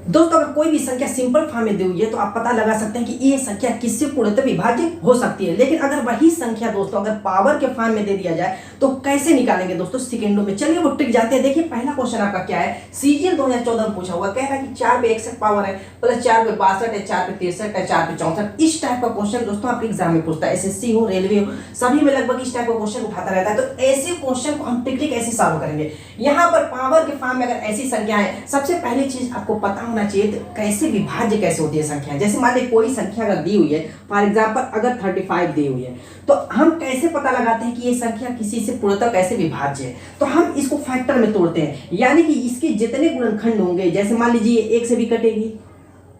दोस्तों अगर कोई भी संख्या सिंपल फॉर्म में दी हुई है तो आप पता लगा सकते हैं कि ये संख्या किससे पूर्णतः विभाज्य हो सकती है। लेकिन अगर वही संख्या दोस्तों अगर पावर के फॉर्म में दे दिया जाए तो कैसे निकालेंगे दोस्तों सेकंडों में। चलिए वो ट्रिक जाते हैं। देखिए पहला क्वेश्चन आपका क्या है, सीजीएल 2014 में पूछा हुआ, कह रहा है कि 4 पे 61 पावर है प्लस 4 पे 62 है, 4 पे 63 है, 4 पे 64। इस टाइप का क्वेश्चन दोस्तों आपके एग्जाम में पूछता है, एसएससी हो रेलवे हो सभी में लगभग इस टाइप का क्वेश्चन उठाता रहता है। तो ऐसे क्वेश्चन को हम ट्रिक ऐसे सॉल्व करेंगे। यहाँ पर पावर के फॉर्म में अगर ऐसी संख्या है, सबसे पहली चीज आपको पता होना चाहिए कैसे विभाज्य कैसे होती है संख्या। जैसे मान लीजिए कोई संख्या अगर दी हुई है, फॉर एग्जांपल अगर 35 दी हुई है, तो हम कैसे पता लगाते हैं कि ये संख्या किसी से पूर्णतः कैसे विभाज्य है। तो हम इसको फैक्टर में तोड़ते हैं, यानी कि इसके जितने गुणनखंड होंगे, जैसे मान लीजिए 1 से भी कटेगी,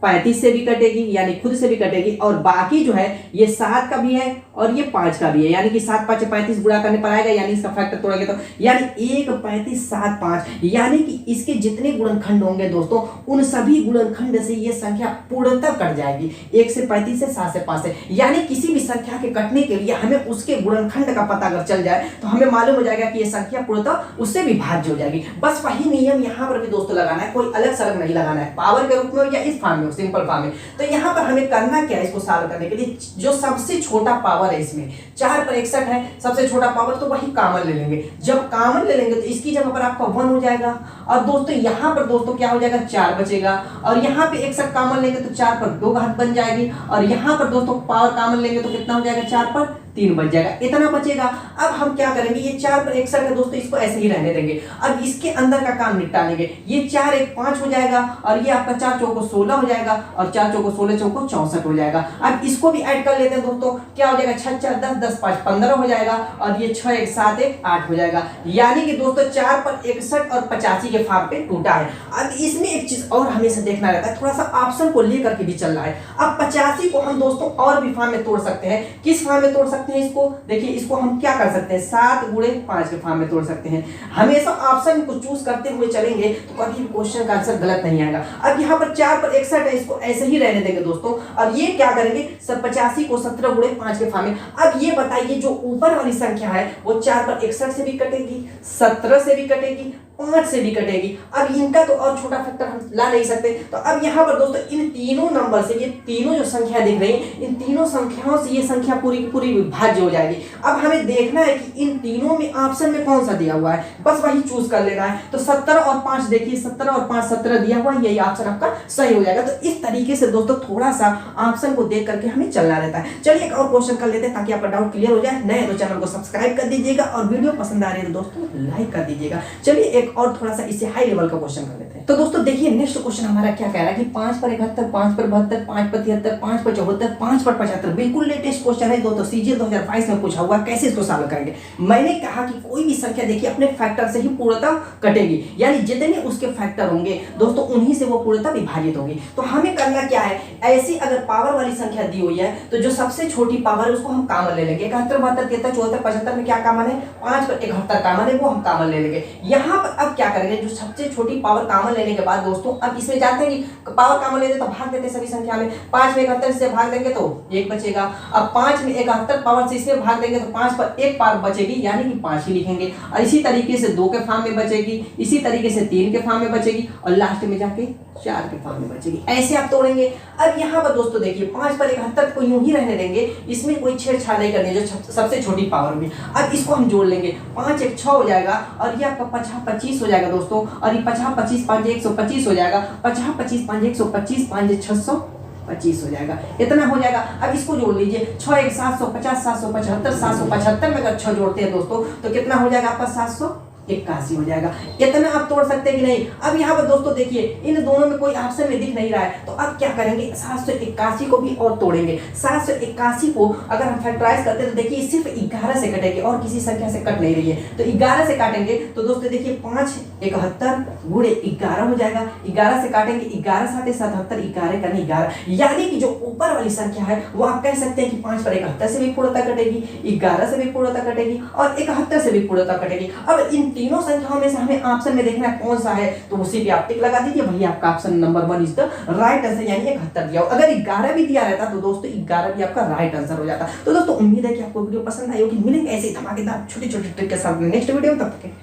35 से भी कटेगी यानी खुद से भी कटेगी, और बाकी जो है ये 7 का भी है और ये 5 का भी है, यानी कि 7 5 35 गुणा करने पर आएगा, यानी इसका फैक्टर तोड़ेंगे तो यानी 1 35 7 5, यानी कि इसके जितने गुणनखंड होंगे दोस्तों उन सभी गुणनखंड से ये संख्या पूर्णतः कट जाएगी। 1 से 35 से 7 से 5 से, यानी किसी भी संख्या के कटने के लिए हमें उसके गुणनखंड का पता अगर चल जाए तो हमें मालूम हो जाएगा कि ये संख्या पूर्णतः उससे विभाज्य हो जाएगी। बस वही नियम यहाँ पर भी दोस्तों लगाना है, कोई अलग सलग नहीं लगाना है, पावर के रूप में या इस फॉर्म में सिंपल फॉर्म में। तो यहाँ पर हमें करना क्या है, इसको सॉल्व करने के लिए जो सबसे छोटा पावर है इसमें 4 पर 61 है, सबसे छोटा पावर, तो वही कॉमन ले लेंगे। जब कॉमन ले लेंगे तो इसकी जगह पर आपका 1 हो जाएगा, और दोस्तों यहाँ पर दोस्तों क्या हो जाएगा 4 बचेगा, और यहाँ पे 61 कॉमन लेंगे तो 4 पर 2 घात बन जाएगी, और यहाँ पर दोस्तों पावर कॉमन लेंगे तो कितना हो जाएगा 4 पर 3 बच जाएगा, इतना बचेगा। अब हम क्या करेंगे, ये 4 पर 61 है दोस्तों, इसको ऐसे ही रहने देंगे। अब इसके अंदर का काम निपटा लेंगे। ये 4 1 5 हो जाएगा, और ये आपका 4 चौको 16 हो जाएगा, और 4 चौको 16 चौको 64 हो जाएगा। अब इसको भी ऐड कर लेते हैं दोस्तों, क्या हो जाएगा 6 4 10 10 5 15 हो जाएगा, और ये 6 1 7 1 8 हो जाएगा, यानी कि दोस्तों 4 पर 61 और 85 के फॉर्म पे टूटा है। अब इसमें एक चीज और हमेशा देखना रहता है, थोड़ा सा ऑप्शन को लेकर के भी चल रहा है। अब 85 को हम दोस्तों और भी फॉर्म में तोड़ सकते हैं। किस फॉर्म में तोड़ सकते हैं इसको, देखिए इसको हम क्या कर सकते हैं 7 गुणे 5 के फॉर्म में तोड़ सकते हैं। हमेशा ऑप्शन को चूज करते हुए चलेंगे तो कभी क्वेश्चन का आंसर गलत नहीं आएगा। अब यहाँ पर 4 पर 61 है, इसको ऐसे ही रहने देंगे दोस्तों, और ये क्या करेंगे 85 को 17 गुणे 5 के फॉर्म में। अब ये बताइए जो ऊपर वाली संख्या है वो 4 पर 61 से भी कटेगी, 17 से भी कटेगी, 5 से भी कटेगी। अब इनका तो और छोटा फैक्टर हम ला नहीं सकते। तो अब यहाँ पर दोस्तों इन तीनों नंबर से, ये तीनों जो संख्या दिख रही है, इन तीनों संख्याओं से ये संख्या पूरी की पूरी विभाज्य हो जाएगी। अब हमें देखना है कि इन तीनों में ऑप्शन में कौन सा दिया हुआ है, बस वही चूज कर लेना है। तो 17 और 5 देखिए, 17 और 5 17 दिया हुआ है, यही ऑप्शन आपका सही हो जाएगा। तो इस तरीके से दोस्तों थोड़ा सा ऑप्शन को देख करके हमें चलना रहता है। चलिए एक और क्वेश्चन कर लेते हैं ताकि आपका डाउट क्लियर हो जाए। नए तो चैनल को सब्सक्राइब कर दीजिएगा, और वीडियो पसंद आ रही है तो दोस्तों लाइक कर दीजिएगा। चलिए एक और थोड़ा सा इससे हाई लेवल का क्वेश्चन कर लेते हैं। तो दोस्तों देखिए नेक्स्ट क्वेश्चन हमारा क्या कह रहा है कि 5 पर 71, 5 पर 72, 5 पर 73, 5 पर 74, 5 पर 75, बिल्कुल लेटेस्ट क्वेश्चन है दोस्तों, सीजीएल 2022 में पूछा हुआ। कैसे इसको सॉल्व करेंगे, मैंने कहा कि कोई भी संख्या देखिए अपने फैक्टर से ही पूर्णतः कटेगी, यानी जितने उसके फैक्टर होंगे दोस्तों उन्हीं से वो पूर्णतः विभाजित होगी। तो हमें करना क्या है, ऐसी अगर पावर वाली संख्या दी हुई है तो जो सबसे छोटी पावर है उसको हम कॉमन ले लेंगे। 71 72 73 74 75 में क्या कॉमन है, 5 पर 71 कॉमन है, वो हम कॉमन ले लेंगे। यहाँ पर अब क्या करेंगे, जो सबसे छोटी पावर कॉमन लेने के बाद दोस्तों अब इसमें जाते हैं कि पावर कॉमन लेते तो भाग देते सभी संख्या में। 5 में 71 से भाग देंगे तो 1 बचेगा। अब 5 में 71 पावर से इसमें भाग देंगे तो 5 पर 1 पावर बचेगी, यानी कि 5 ही लिखेंगे। और इसी तरीके से 2 के फॉर्म में बचेगी, इसी तरीके से 3 के फॉर्म में बचेगी, और लास्ट में जाके 4 के फॉर्म में बचेगी। ऐसे आप तोड़ेंगे। अब यहाँ पर दोस्तों देखिए 5 पर 71 को यूं ही रहने देंगे, इसमें कोई छेड़छाड़ नहीं करनी, जो सबसे छोटी पावर होगी। अब इसको हम जोड़ लेंगे, 5 1 6 हो जाएगा, और ये आपका 50 25 हो जाएगा दोस्तों, और ये 50 25 5 125 हो जाएगा, 50 25 5 125 5 625 हो जाएगा, इतना हो जाएगा। अब इसको जोड़ लीजिए, 6 1 750 775 775 में अगर 6 जोड़ते हैं दोस्तों तो कितना हो जाएगा आपका 781 हो जाएगा। इतना आप तोड़ सकते हैं कि नहीं। अब यहाँ पर दोस्तों देखिए इन दोनों में कोई ऑप्शन में दिख नहीं रहा है, तो अब क्या करेंगे 781 को भी और तोड़ेंगे। 781 को अगर हम फैक्टराइज करते हैं तो देखिए सिर्फ 11 से कटेगी और किसी संख्या से कट नहीं रही है। तो 11 से काटेंगे तो दोस्तों देखिए 5 71 गुणे 11 हो जाएगा। 11 से काटेंगे 11 7 77 11 करने 11, यानी कि जो ऊपर वाली संख्या है वो आप कह सकते हैं कि 5 पर 71 से भी पूर्णतः कटेगी, 11 से भी पूर्णतः कटेगी, और 71 से भी पूर्णतः कटेगी। अब इन तीनों संख्याओं में से हमें ऑप्शन में देखना है कौन सा है, तो उसी पे आप टिक लगा दीजिए, वही आपका option number 1 is the right answer, यानी 71 दिया हो। अगर 11 भी दिया रहता तो दोस्तों 11 भी आपका राइट आंसर हो जाता। तो दोस्तों उम्मीद है कि आपको वीडियो पसंद आई होगी। मिलेंगे ऐसे धमाकेदार छोटे छोटे ट्रिक के साथ नेक्स्ट वीडियो में, तब तक